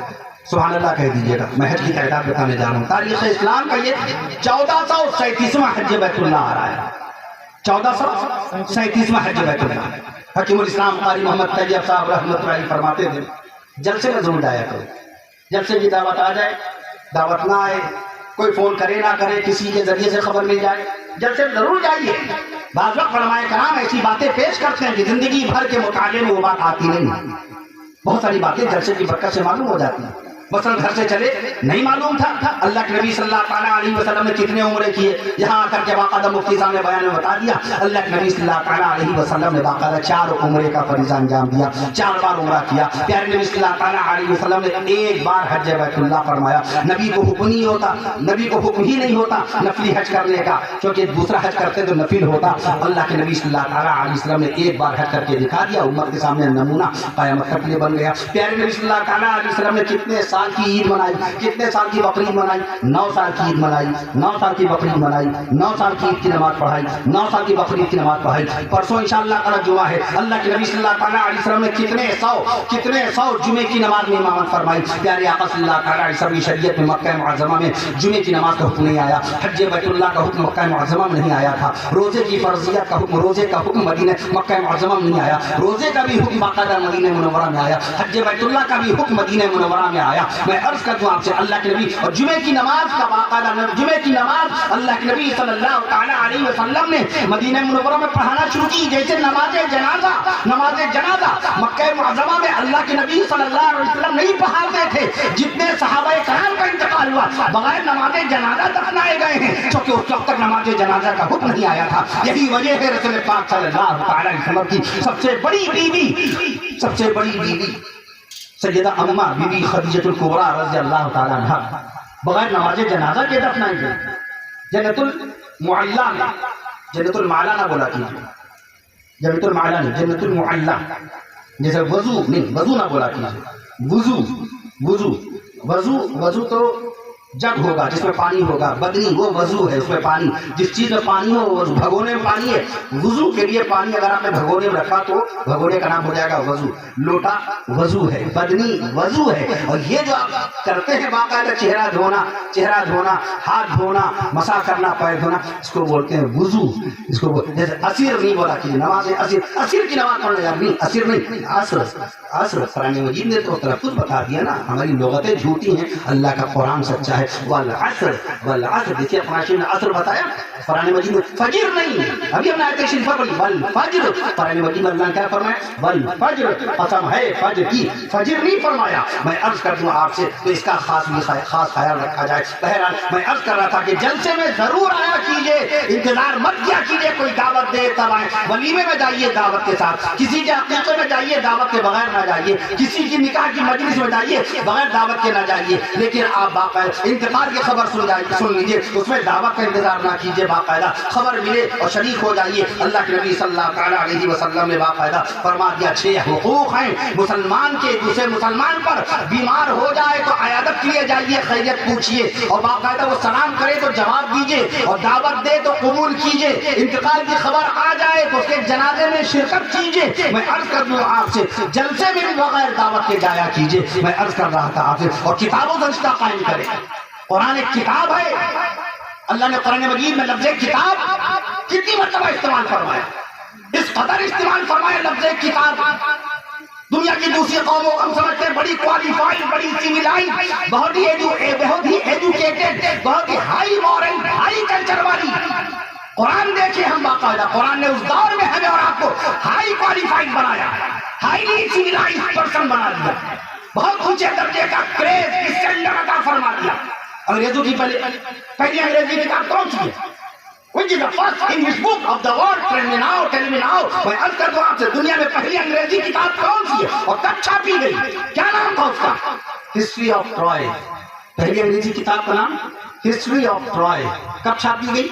سبحان اللہ کہہ دیجیے گا، میں حج کی تعداد بتانے جا رہا ہوں۔ تاریخ اسلام کا یہ 1437واں حج بیت اللہ آ رہا ہے، 1437واں حج بیت اللہ۔ حکیم الاسلام قاری محمد طیب صاحب رحمۃ اللہ علیہ فرماتے تھے جلسے میں ضرور جایا کرو، جلسے کی دعوت آ جائے، دعوت نہ آئے، کوئی فون کرے نہ کرے، کسی کے ذریعے سے خبر مل جائے، جلسے میں ضرور جائیے۔ بعض وقت علماء کرام ایسی باتیں پیش کرتے ہیں کہ زندگی بھر کے مطالعے میں وہ بات آتی نہیں. بہت ساری باتیں جلسے کی برکت سے معلوم ہو جاتی ہیں. مثلا گھر سے چلے نہیں معلوم تھا اللہ کے نبی صلی اللہ تعالیٰ علیہ وسلم نے کتنے عمرے کیے. یہاں آ کر کے باقاعدہ مفتی صاحب نے بیان میں بتا دیا اللہ کے نبی صلی اللہ تعالیٰ علیہ وسلم نے باقاعدہ 4 عمرے کا فریضہ انجام دیا, 4 بار عمرہ کیا. پیارے نبی صلی اللہ تعالیٰ علیہ وسلم نے ایک بار حج بیت اللہ فرمایا. نبی کو حکم نہیں ہوتا, نبی کو حکم ہی نہیں ہوتا نفلی حج کرنے کا, کیونکہ دوسرا حج کرتے تو نفل ہوتا. اللہ کے نبی صلی اللہ تعالیٰ علیہ وسلم نے ایک بار حج کر کے دکھا دیا, امت کے سامنے نمونہ قیامت تک کے لیے بن گیا. پیارے نبی صلی اللہ تعالیٰ علیہ وسلم نے کتنے سال کی عید منائی, کتنے سال کی بقرعید منائی, 9 سال کی عید منائی, 9 سال کی بقرعید منائی, 9 سال کی عید کی نماز پڑھائی, 9 سال کی بقرعید کی نماز پڑھائی. پرسوں انشاءاللہ تعالیٰ جمعہ ہے. اللہ کے نبی صلی اللہ تعالیٰ علیہ وسلم نے کتنے سو جمعے کی نماز میں امامت فرمائی. پیارے آقا صلی اللہ تعالیٰ علیہ وسلم کی شریعت میں مکہ معظمہ میں جمعے کی نماز کا حکم نہیں آیا, حج بیت اللہ کا حکم مکہ معظمہ میں نہیں آیا تھا, روزے کی فرضیت کا حکم, روزے کا حکم مدینہ مکہ معظمہ میں نہیں آیا, روزے کا بھی حکم باقاعدہ مدینہ منورہ میں آیا, حج بیت اللہ کا بھی حکم مدینہ منورہ میں آیا. میں عرض کر دوں آپ سے اللہ کے نبی اور جمعے کی نماز کا باقاعدہ جمعے کی نماز اللہ کے نبی صلی اللہ تعالیٰ علیہ وسلم نے مدینہ منورہ میں پڑھانا شروع کی. جیسے نماز جنازہ مکہ معظمہ میں اللہ کے نبی صلی اللہ علیہ وسلم نہیں پڑھاتے تھے. جتنے صحابہ کرام کا انتقال ہوا بغیر نماز جنازہ دفنائے گئے ہیں, کیونکہ اس وقت تک نماز جنازہ کا حکم نہیں آیا تھا. یہی وجہ ہے رسول پاک صلی اللہ تعالیٰ علیہ وسلم کی سب سے بڑی بیوی سیدہ امہ بی بی خدیجہ الکبریٰ رضی اللہ تعالیٰ عنہ بغیر نماز جنازہ کے دفنائی گئی. جنت المعلا میں, جنت المعلا نہ بولا کیجیے, جنت المعلا نہیں, جنت المعلا. جیسے وضو نہیں, وضو نہ بولا کیجیے. وضو تو جگ ہوگا جس میں پانی ہوگا, بدنی وہ وضو ہے, اس میں پانی, جس چیز میں پانی ہو وہ بھگونے میں پانی ہے. وضو کے لیے پانی اگر آپ نے بھگونے میں رکھا تو بھگونے کا نام ہو جائے گا وضو. لوٹا وضو ہے, بدنی وضو ہے. اور یہ جو آپ کرتے ہیں باقاعدہ چہرہ دھونا, ہاتھ دھونا, مسا کرنا, پیر دھونا, اس کو بولتے ہیں وضو. اس کو جیسے اسیر نہیں بولا کہ نماز اسیر کی نماز پڑھنا یار نہیں, اسیر نہیں, عصر. قرآن مجید نے تو تلفظ بتا دیا نا, ہماری لغتیں جھوٹی ہیں, اللہ کا قرآن سچا ہے. والعصر دیکھیے قرآن نے عصر بتایا, قرآن مجید میں فجر نہیں. ابھی ہم نے آیت شریفہ پڑھی والفجر, قرآن مجید میں اللہ نے کیا فرمایا والفجر, قسم ہے فجر کی, فجر نہیں فرمایا. میں عرض کر دوں آپ سے تو اس کا خاص خیال رکھا جائے. بہرحال میں عرض کر رہا تھا کہ جلسے میں ضرور آیا کیجئے, انتظار مت کیا کیجئے کوئی دعوت دے تب آئے. ولیمے میں جائیے دعوت کے ساتھ, کسی کے عقیقے میں جائیے دعوت کے بغیر نہ جائیے, کسی کی نکاح کی مجلس میں جائیے بغیر دعوت کے نہ جائیے. لیکن آپ باقاعدہ انتقال کی خبر سن لیجیے, اس میں دعوت کا انتظار نہ کیجیے, باقاعدہ خبر ملے اور شریک ہو جائیے. اللہ کے نبی صلی اللہ تعالیٰ علیہ وسلم نے باقاعدہ فرما دیا 6 حقوق ہیں مسلمان کے. دوسرے مسلمان پر بیمار ہو جائے تو عیادت کے لیے جائیے, خیریت پوچھیے, اور باقاعدہ وہ سلام کرے تو جواب دیجیے, اور دعوت دے تو قبول کیجیے. انتقال کی خبر آ جائے تو اس کے جنازے میں شرکت کیجیے. میں عرض کر دوں آپ سے جلسے میں بھی بغیر دعوت کے جایا کیجیے. میں عرض کر رہا تھا آپ سے, اور کتابوں کا رشتہ قائم کرے. قرآن ایک کتاب ہے. اللہ نے قرآن مجید میں لفظ کتاب کتنی مرتبہ استعمال فرمایا, اس قدر استعمال فرمایا لفظ کتاب. دنیا کی دوسری قوموں کو ہم سمجھتے ہیں بڑی کوالیفائڈ, بڑی سیویلائز, بہت ہی ایجوکیٹڈ, بہت ہی ہائی مورل, ہائی کلچر والی. قرآن دیکھیں ہم باقاعدہ قرآن نے اس دور میں ہمیں اور آپ کو ہائی کوالیفائڈ بنایا, ہائیلی سیویلائز پرسن بنا دیا, بہت اونچے درجے کا کریز اسٹینڈرڈ عطا فرما دیا. انگریزوں کی پہلی انگریزی کتاب کون سی ہے؟ Which is the first English book of the world? Tell me now. میں عرض کر دوں آپ سے دنیا میں پہلی انگریزی کتاب کون سی ہے اور کب چھاپی گئی؟ کیا نام تھا اس کا؟ History of try. پہلی انگریزی کتاب کا نام ہسٹری آف ٹرائے. کب چھاپی گئی؟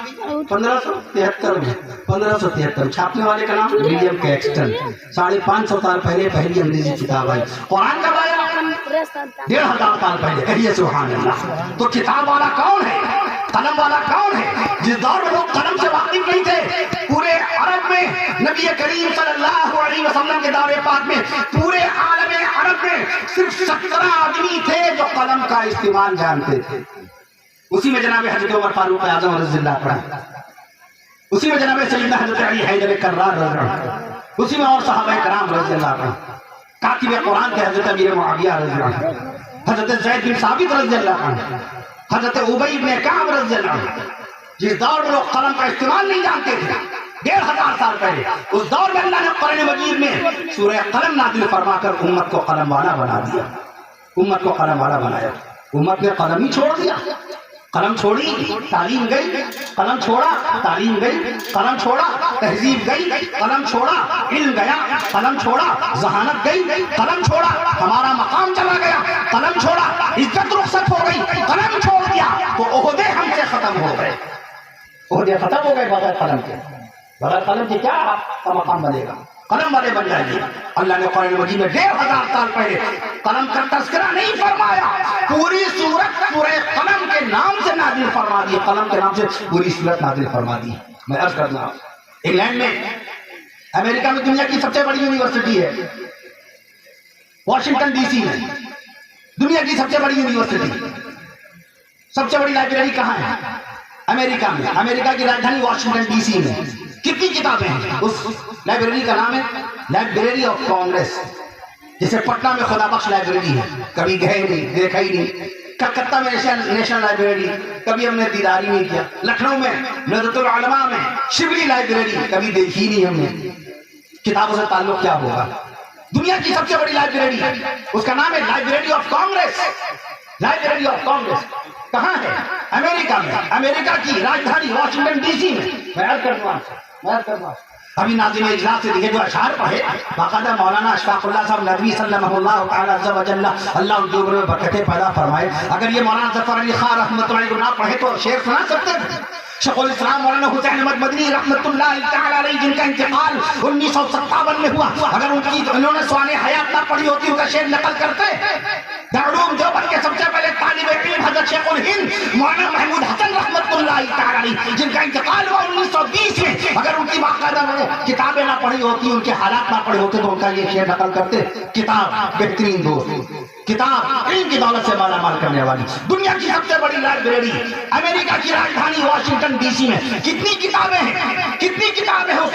1573 میں. 1573. چھاپنے والے کا نام ولیم کیکسٹن. 550 سال پہلے پہلی انگریزی کتاب آئی. قرآن کب آیا؟ 1500 سال پہلے. کہیے سبحان اللہ. تو کتاب والا کون ہے؟ قلم والا کون ہے؟ جس دور میں لوگ قلم سے واقف نہیں تھے, پورے عرب میں نبی کریم صلی اللہ علیہ وسلم کے دور پاک میں پورے عالم عرب میں صرف 17 آدمی تھے جو قلم کا استعمال جانتے تھے. اسی میں جناب حضرت عمر فاروق اعظم رضی اللہ عنہ, اسی میں جناب سیدنا حضرت علی حیدر کرار رضی اللہ عنہ, اسی میں اور صحابہ کرام رضی اللہ عنہ, کاتب قرآن کے حضرت امیر معاویہ رضی اللہ عنہ, حضرت زید بن ثابت رضی اللہ عنہ, حضرت ابی بن کعب رضی اللہ عنہ. جس دور میں لوگ قلم کا استعمال نہیں جانتے تھے, 1500 سال پہلے اس دور میں اللہ نے قرآن مجید میں سورہ قلم نازل فرما کر امت کو قلم والا بنا دیا، امت کو قلم والا بنایا۔ امت نے قلم ہی چھوڑ دیا، قلم چھوڑی تعلیم گئی، قلم چھوڑا تعلیم گئی، قلم چھوڑا تہذیب گئی، قلم چھوڑا علم گیا، قلم چھوڑا ذہانت گئی، قلم چھوڑا ہمارا مقام چلا گیا، قلم چھوڑا عزت رخصت ہو گئی، قلم چھوڑ دیا تو عہدے ہم سے ختم ہو گئے، عہدے ختم ہو گئے بغیر قلم کے۔ بغیر قلم کے کیا آپ کا مقام بنے گا؟ قلم والے بن جائیے۔ اللہ نے قرآن مجید میں 1500 سال پہلے قلم کا تذکرہ نہیں فرمایا، پوری سورت سورہ قلم کے نام سے نازل فرما دی، قلم کے نام سے پوری سورت نازل فرما دی۔ میں عرض کرنا، انگلینڈ میں، امریکہ میں دنیا کی سب سے بڑی یونیورسٹی ہے واشنگٹن ڈی سی میں، دنیا کی سب سے بڑی یونیورسٹی، سب سے بڑی لائبریری کہاں ہے؟ امریکہ میں، امریکہ کی راجدھانی واشنگٹن ڈی سی میں۔ کتنی کتابیں ہیں؟ اس لائبریری کا نام ہے لائبریری آف کانگریس، جیسے پٹنہ میں خدا بخش لائبریری ہے، کبھی گئے نہیں، دیکھا ہی نہیں۔ کلکتہ میں نیشنل لائبریری، کبھی ہم نے دیدار ہی نہیں کیا۔ لکھنؤ میں نہضت العلماء میں شبلی لائبریری، کبھی دیکھی نہیں ہم نے۔ کتابوں سے تعلق کیا ہوگا؟ دنیا کی سب سے بڑی لائبریری ہے، اس کا نام ہے library of Congress, library of Congress. کہاں ہے؟ امریکہ میں، امریکہ کی راجدھانی واشنگٹن ڈی سی میں۔ میں عرض کروں، ابھی ناظم اجلاس سے دیکھے جو اشعار پڑھے، باقاعدہ مولانا اشفاق اللہ صاحب ندوی صلی اللہ تعالیٰ عز و جل، اللہ ان کے عمر میں برکتیں پیدا فرمائے۔ اگر یہ مولانا ظفر علی خان رحمۃ اللہ علیہ نہ پڑھے تو شعر سنا سکتے تھے۔ شیخ الاسلام مولانا حسین احمد مدنی رحمۃ اللہ تعالیٰ علیہ، جن کا انتقال 1957 میں ہوا، اگر انہوں نے سوانح حیات نہ پڑھی ہوتی ان کا شعر نقل کرتے۔ دارالعلوم دیوبند کے سب سے پہلے طالب علم حضرت شیخ الہند مولانا محمود حسن رحمۃ اللہ تعالیٰ علیہ، جن کا انتقال ہوا 1920 میں، اگر ان کی باقاعدہ کتابیں نہ پڑھی ہوتی، ان کے حالات نہ پڑھے ہوتے تو ان کا یہ شعر نقل کرتے۔ کتاب بہترین دوست، کتاب علم کی دولت سے مالا مال کرنے والی، دنیا کی سب سے بڑی لائبریری، امریکہ کی راجدھانی واشنگٹن ڈی سی میں۔ کتنی کتابیں ہیں؟ کتنی کتابیں ہو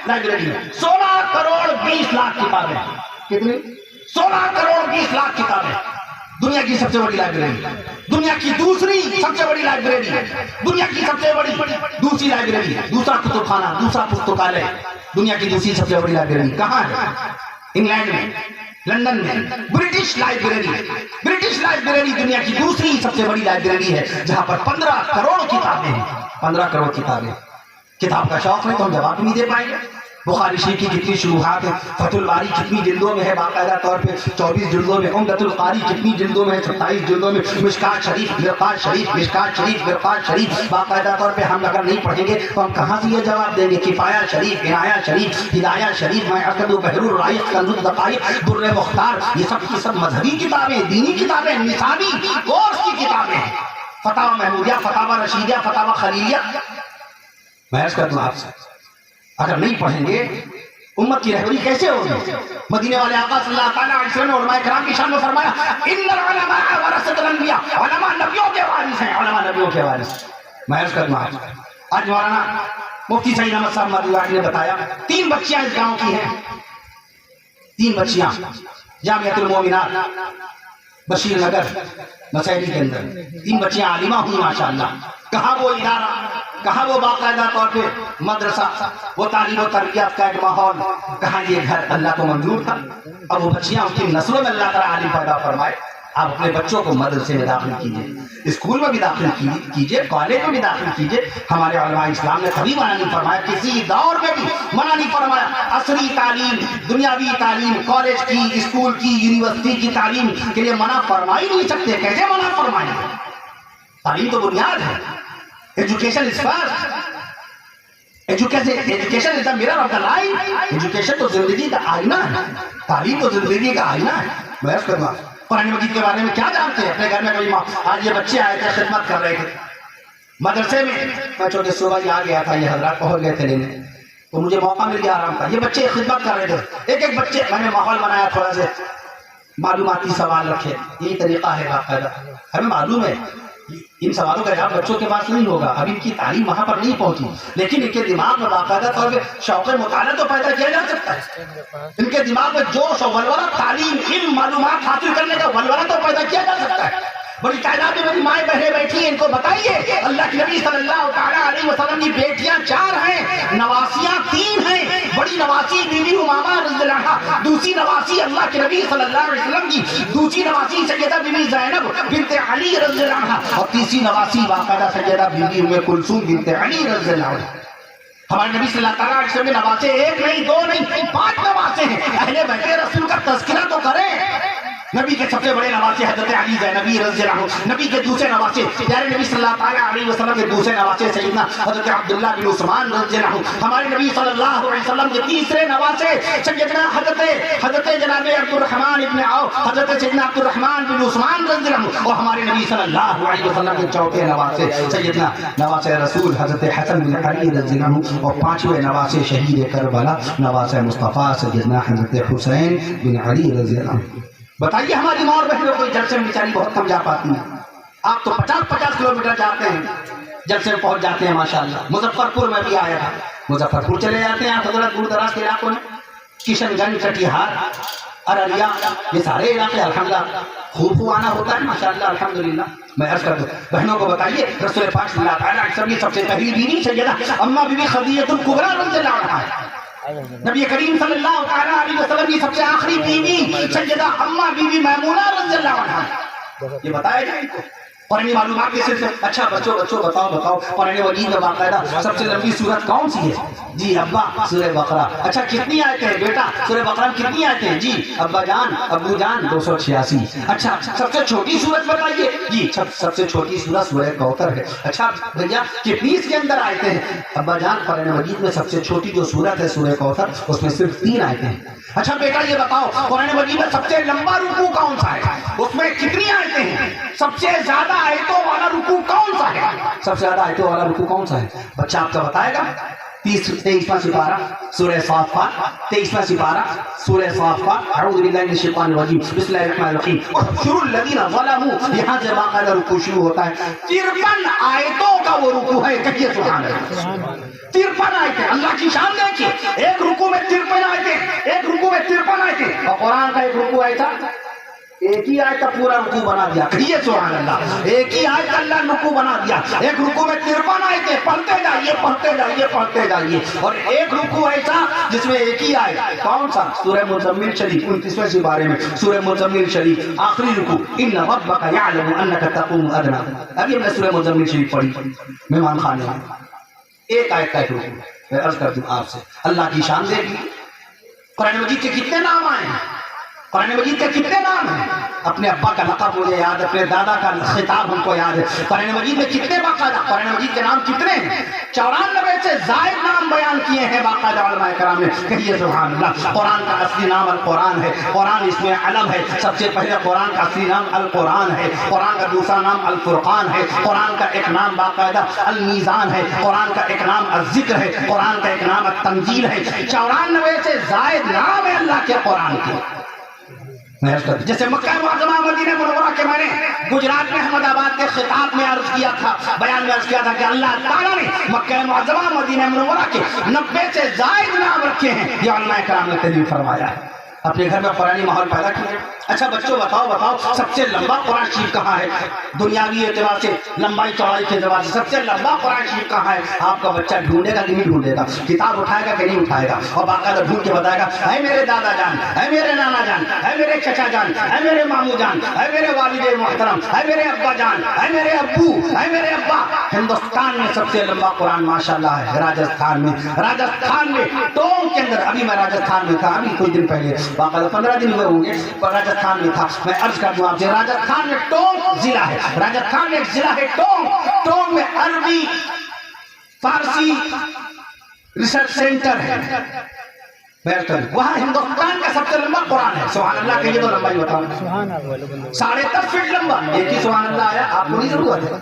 لائبریری میں؟ 16 کروڑ 20 لاکھ کتابیں۔ کتنی؟ 16 کروڑ 20 لاکھ کتابیں۔ دنیا کی سب سے بڑی لائبریری، دنیا کی دوسری سب سے بڑی لائبریری، دنیا کی سب سے بڑی دوسری لائبریری، دوسرا کتب خانہ، دوسرا پستکالیہ، دنیا کی دوسری سب سے بڑی لائبریری کہاں ہے؟ انگلینڈ میں، لندن میں۔ برٹش لائبریری، برٹش لائبریری دنیا کی دوسری سب سے بڑی لائبریری ہے، جہاں پر 15 کروڑ کتابیں ہیں، 15 کروڑ کتابیں۔ کتاب کا شوق ہے تو ہم جواب نہیں دے پائیں گے۔ بخاری شریف کی کتنی شروحات ہیں، فتح الباری کتنی جلدوں میں ہے باقاعدہ طور پہ 24 جلدوں میں، عمدۃ القاری کتنی جلدوں میں ہے 27 جلدوں میں، مشکات شریف، مرقات شریف، مشکات شریف، مرقات شریف باقاعدہ طور پہ ہم اگر نہیں پڑھیں گے تو ہم کہاں سے یہ جواب دیں گے؟ کفایہ شریف، عنایہ شریف، ہدایہ شریف، میں عقد و بحر الرائق، کنز الدقائق، در مختار، یہ سب کی سب مذہبی کتابیں، دینی کتابیں، نصابی کورس کی کتابیں ہیں۔ فتاوی محمودیہ، فتاوی رشیدیہ، فتاوی خلیلیہ۔ میں عرض کرتا ہوں آپ سے، اگر نہیں پڑھیں گے امت کی رہبری کیسے ہوگی؟ مدینے والے آقا صلی اللہ تعالیٰ علیہ وسلم نے علماء کرام کی شان میں فرمایا، ان العلماء ورثۃ الانبیاء، علماء نبیوں کے وارث ہیں، علماء نبیوں کے وارث۔ میں عرض کروں آج مولانا مفتی سعید احمد صاحب مدعو نے بتایا 3 بچیاں اس گاؤں کی ہیں، 3 بچیاں جامعۃ المومنات بشیر نگر مسیری کے اندر، 3 بچیاں عالمہ ہوئی ماشاءاللہ۔ کہاں وہ ادارہ، کہاں وہ باقاعدہ طور پہ مدرسہ، وہ تعلیم و تربیت کا ایک ماحول، کہاں یہ گھر اللہ کو منظور تھا؟ اب وہ بچیاں ان کی نسلوں میں اللہ تعالیٰ عالم پیدا فرمائے۔ آپ اپنے بچوں کو مدرسے میں داخل کیجیے، اسکول میں بھی داخل کیجیے، کالج میں بھی داخل کیجیے۔ ہمارے علماء اسلام نے کبھی منع نہیں فرمایا، کسی دور میں بھی منع نہیں فرمایا۔ عصری تعلیم، دنیاوی تعلیم، کالج کی، اسکول کی، یونیورسٹی کی تعلیم کے لیے منع فرما ہی نہیں سکتے۔ کیسے منع فرمائیں؟ تعلیم تو بنیاد ہے۔ Education is first, education is the mirror of the life. Education تو زندگی کا آئینہ ہے، تعلیم تو زندگی کا آئینہ ہے۔ میں عرض کروں قرآن مجید کے بارے میں کیا جانتے ہیں؟ اپنے گھر میں کبھی آج یہ بچے آئے تھے، خدمت کر رہے تھے مدرسے میں، میں چھوٹے صبح ہی آ گیا تھا، یہ حضرات پہنچ گئے تھے لینے، تو مجھے موقع مل گیا آرام کا۔ یہ بچے خدمت کر رہے تھے، ایک بچے، میں نے ماحول بنایا تھوڑا سے، معلوماتی سوال رکھے، یہی طریقہ ہے باقاعدہ۔ ہمیں معلوم ہے ان سوالوں کا جواب بچوں کے پاس نہیں ہوگا، ابھی ان کی تعلیم وہاں پر نہیں پہنچی، لیکن ان کے دماغ میں باقاعدہ طور پہ شوق مطالعہ تو پیدا کیا جا سکتا ہے۔ ان کے دماغ میں جوش و ولولہ، تعلیم، علم، معلومات حاصل کرنے کا ولولہ تو پیدا کیا جا سکتا ہے۔ بڑی تعداد میں میری مائیں بہنیں بیٹھی ہیں، ان کو بتائیے اللہ کے نبی صلی اللہ تعالیٰ علیہ وسلم کی بیٹیاں 4 ہیں، نواسیاں 3 ہیں۔ بڑی نواسی بی بی امامہ رضی اللہ عنہا، دوسری نواسی اللہ کے نبی صلی اللہ علیہ وسلم کی دوسری نواسی سیدہ بی بی زینب بنت علی رضی اللہ عنہا، اور تیسری نواسی باقاعدہ سیدہ بی بی ام کلثوم بنت علی رضی اللہ عنہا۔ ہمارے نبی صلی اللہ تعالیٰ علیہ وسلم نواسے 1 نہیں 2 نہیں 5 نواسے ہیں۔ اہل بیت رسول کا تذکرہ تو کریں۔ نبی کے سب سے بڑے نواسے حضرت علی زینبی رضی اللہ عنہ، نبی کے دوسرے نواسے پیارے نبی صلی اللہ تعالیٰ علیہ وسلم کے دوسرے نواسے سیدنا حضرت عبداللہ بن عثمان رضی اللہ عنہ، ہمارے نبی صلی اللہ علیہ وسلم کے تیسرے نواسے سیدنا حضرت جناب عبد الرحمن ابن عوف، حضرت سیدنا عبد الرحمن بن عثمان رضی اللہ عنہ، اور ہمارے نبی صلی اللہ علیہ وسلم کے چوتھے نواسے سیدنا نواسے رسول حضرت حسن بن علی رضی اللہ عنہ، اور 5ویں نواسے شہید کربلا نواسے مصطفیٰ سیدنا حضرت حسین بن علی رضی اللہ عنہ۔ بتائیے ہماری ماں اور بہنوں کو جلسے میں بیچاری بہت کم جا پاتی ہیں۔ آپ تو 50 کلومیٹر جاتے ہیں، جلسے میں پہنچ جاتے ہیں ماشاءاللہ۔ مظفرپور میں بھی آیا تھا، مظفرپور چلے جاتے ہیں آپ حضرت، دور دراز کے علاقوں میں، کشن گنج، کٹیہار، ارریا، یہ سارے علاقے الحمدللہ خوب آنا ہوتا ہے ماشاءاللہ الحمدللہ۔ میں عرض کر دوں بہنوں کو بتائیے رسول پاک صلی اللہ علیہ وسلم کی سب سے پہلی بیوی سیدہ اماں بی بی خدیجہ الکبریٰ رضی اللہ عنہا ہے۔ نبی کریم صلی اللہ علیہ وسلم کی سب سے آخری بیوی سیدہ اماں بی بی میمونہ رضی اللہ عنہا، یہ بتایا جائے کو قرآنی معلومات کے صرف۔ اچھا بچوں بتاؤ قرآن مجید میں باقاعدہ سب سے لمبی سورت کون سی ہے؟ جی ابا سورہ بقرہ۔ اچھا کتنی آیتیں ہیں بیٹا سورہ بقرہ میں کتنی آیتیں ہیں؟ جی ابا جان ابو جان 286۔ اچھا سب سے چھوٹی سورت بتائیے؟ جی سب سے چھوٹی سورت سورہ کوثر ہے۔ اچھا بھیا کتنی اس کے اندر آیتیں ہیں؟ ابا جان قرآن مجید میں سب سے چھوٹی جو سورت ہے سورہ کوثر، اس میں صرف 3 آیتیں ہیں۔ اچھا بیٹا یہ بتاؤ قرآن مجید میں سب سے لمبا رکوع کون سا ہے؟ اس میں کتنی آیتیں ہیں؟ سب سے زیادہ آیتوں والا رکوع کون سا ہے؟ سب سے زیادہ آیتوں والا رکوع کون سا ہے؟ بچہ آپ کا بتائے گا؟ 23واں سپارہ سورہ صافات، 23واں سپارہ سورہ صافات، اعوذ باللہ من الشیطان الرجیم بسم اللہ الرحمن الرحیم، احشروا الذین ظلموا، یہاں سے باقاعدہ رکوع شروع ہوتا ہے۔ 53 آیتوں کا وہ رکوع ہے، کہیے سبحان اللہ۔ 53 آیتیں، اللہ کی شان دیکھیے، ایک رکوع میں 53 آیتیں، ایک رکوع میں 53 آیتیں، اور قرآن کا ایک رکوع ایسا ایک ہی آیت کا پورا رکوع بنا دیا، کہیے سبحان اللہ۔ ایک ہی آیت کا اللہ رکوع بنا دیا، ایک رکوع میں 53 آیتیں، پڑھتے جائیے، اور ایک رکوع ایسا جس میں ایک ہی آیت، کون سا؟ سورہ مزمل شریف 29ویں سپارے میں سورہ مزمل شریف آخری رکوع، ان ربک یعلم انک تقوم ادنی۔ ابھی ہم نے سورہ مزمل شریف پڑھی مہمان خانے میں، ایک آیت کا ایک رکوع۔ میں عرض کرتا ہوں آپ سے اللہ کی شان دیکھیے، قرآن مجید کے کتنے نام آئے ہیں؟ قرآن مجید کے کتنے نام ہیں؟ اپنے ابا کا لقب مجھے یاد ہے، اپنے دادا کا خطاب ہم کو یاد ہے۔ قرآن مجید میں کتنے باقاعدہ قرآن مجید کے نام کتنے ہیں؟ 94 سے زائد نام بیان کیے ہیں باقاعدہ علماء کرام نے، کہیے سبحان اللہ۔ قرآن کا اصلی نام القرآن ہے، قرآن اس میں علم ہے، سب سے پہلے قرآن کا اصلی نام القرآن ہے، قرآن کا دوسرا نام الفرقان ہے، قرآن کا ایک نام باقاعدہ المیزان ہے، قرآن کا ایک نام الذکر ہے، قرآن کا ایک نام التنزیل ہے۔ 94 سے زائد نام ہے اللہ کے قرآن کے۔ جیسے مکہ معظمہ مدینہ منورہ کے میں نے گجرات میں احمد آباد کے خطاب میں عرض کیا تھا، بیان میں عرض کیا تھا کہ اللہ تعالیٰ نے مکہ معظمہ مدینہ منورہ کے 90 سے زائد نام رکھے ہیں، یہ علماء کرام نے تحریر فرمایا ہے۔ اپنے گھر میں قرآنی ماحول پیدا کیا۔ اچھا بچوں بتاؤ سب سے لمبا قرآن شریف کہاں ہے؟ دنیاوی اعتبار سے لمبائی چوڑائی کے اعتبار سے سب سے لمبا قرآن شریف کہاں ہے؟ آپ کا بچہ ڈھونڈے گا کہ نہیں ڈھونڈے گا؟ کتاب اٹھائے گا کہ نہیں اٹھائے گا؟ اور باقاعدہ ڈھونڈ کے بتائے گا اے میرے دادا جان، اے میرے نانا جان، اے میرے چچا جان، اے میرے ماموں جان، اے میرے والد محترم، اے میرے ابا جان، اے میرے ابو، اے میرے ابا۔ ہندوستان میں سب سے لمبا قرآن ماشاءاللہ ہے راجستھان میں ٹونک کے اندر۔ ابھی میں راجستھان میں تھا، ابھی کچھ دن پہلے، باقاعدہ 15 دن ہوئے ہوں گے، راجستھان میں تھا۔ میں عرض کر دوں آپ سے راجستھان میں ٹونک ضلع ہے، راجستھان میں ایک ضلع ہے ٹونک میں عربی فارسی ریسرچ سینٹر ہے، وہاں ہندوستان کا سب سے لمبا قرآن ہے۔ سبحان اللہ کہیے تو لمبا ہی بتاؤں، 10.5 فٹ لمبا۔ ایک ہی سبحان اللہ آیا، آپ کو نہیں ضرورت ہے۔